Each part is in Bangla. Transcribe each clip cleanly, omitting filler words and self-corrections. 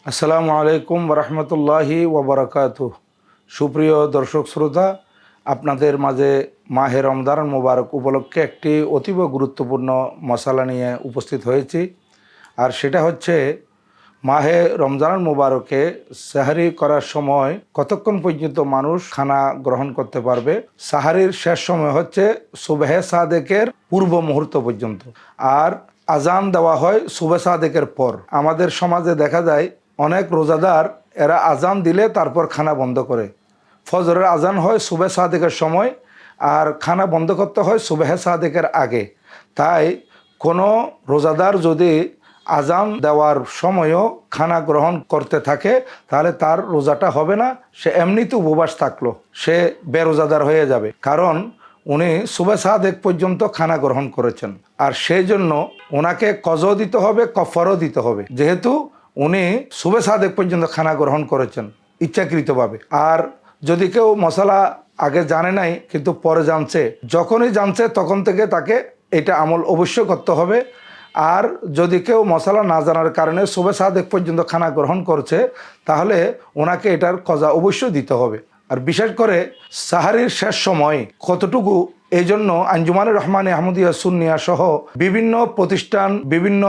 আসসালামু আলাইকুম রহমতুল্লাহি ওবরাকাতুহ। সুপ্রিয় দর্শক শ্রোতা, আপনাদের মাঝে মাহে রমজান মোবারক উপলক্ষে একটি অতীব গুরুত্বপূর্ণ মশালা নিয়ে উপস্থিত হয়েছি। আর সেটা হচ্ছে মাহে রমজান মোবারকে সাহারি করার সময় কতক্ষণ পর্যন্ত মানুষ খানা গ্রহণ করতে পারবে। সাহারির শেষ সময় হচ্ছে সুবহে সাদেকের পূর্ব মুহূর্ত পর্যন্ত, আর আজান দেওয়া হয় সুবহে সাদেকের পর। আমাদের সমাজে দেখা যায় অনেক রোজাদার এরা আজান দিলে তারপর খানা বন্ধ করে। ফজরের আজান হয় সুবহে সাদেকের সময়, আর খানা বন্ধ করতে হয় সুবহে সাদেকের আগে। তাই কোনো রোজাদার যদি আজান দেওয়ার সময়ও খানা গ্রহণ করতে থাকে তাহলে তার রোজাটা হবে না, সে এমনিতে উপবাস থাকলো, সে বেরোজাদার হয়ে যাবে। কারণ উনি সুবহে সাদেক পর্যন্ত খানা গ্রহণ করেছেন, আর সেই জন্য ওনাকে কজও দিতে হবে, কফরও দিতে হবে, যেহেতু উনি সুবহে সাদেক পর্যন্ত খানা গ্রহণ করেছেন ইচ্ছাকৃতভাবে। আর যদি কেউ মশলা আগে জানে নাই কিন্তু পরে জানছে, যখনই জানছে তখন থেকে তাকে এটা আমল অবশ্যই করতে হবে। আর যদি কেউ মশলা না জানার কারণে সুবহে সাদেক পর্যন্ত খানা গ্রহণ করছে, তাহলে ওনাকে এটার কজা অবশ্যই দিতে হবে। আর বিশেষ করে সাহারির শেষ সময় কতটুকু, এই জন্য আঞ্জুমানুর রহমান আহমদিয়া সুন্নিয়া সহ বিভিন্ন প্রতিষ্ঠান, বিভিন্ন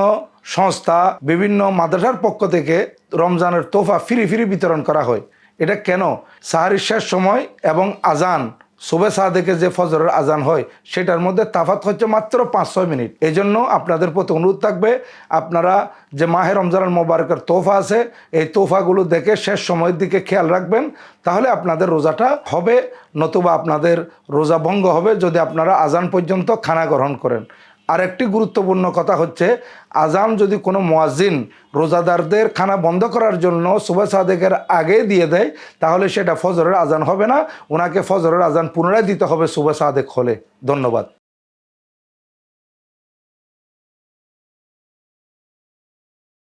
সংস্থা, বিভিন্ন মাদ্রাসার পক্ষ থেকে রমজানের তোহফা ফ্রি বিতরণ করা হয়। এটা কেন? সাহারির শেষ সময় এবং আজান সুবহে সাদেকে যে ফজরের আজান হয় সেটার মধ্যে তাফাত হচ্ছে মাত্র 5-6 মিনিট। এই জন্য আপনাদের প্রতি অনুরোধ থাকবে, আপনারা যে মাহে রমজান মোবারকের তোহফা আছে এই তোহফাগুলো দেখে শেষ সময়ের দিকে খেয়াল রাখবেন, তাহলে আপনাদের রোজাটা হবে। নতুবা আপনাদের রোজা ভঙ্গ হবে যদি আপনারা আজান পর্যন্ত খানা গ্রহণ করেন। আর একটি গুরুত্বপূর্ণ কথা হচ্ছে, আজান যদি কোনো মুয়াজ্জিন রোজাদারদের খানা বন্ধ করার জন্য সুবহে সাদেকের আগে দিয়ে দেয়, তাহলে সেটা ফজরের আজান হবে না, ওনাকে ফজরের আজান পুনরায় দিতে হবে সুবহে সাদেক হলে। ধন্যবাদ।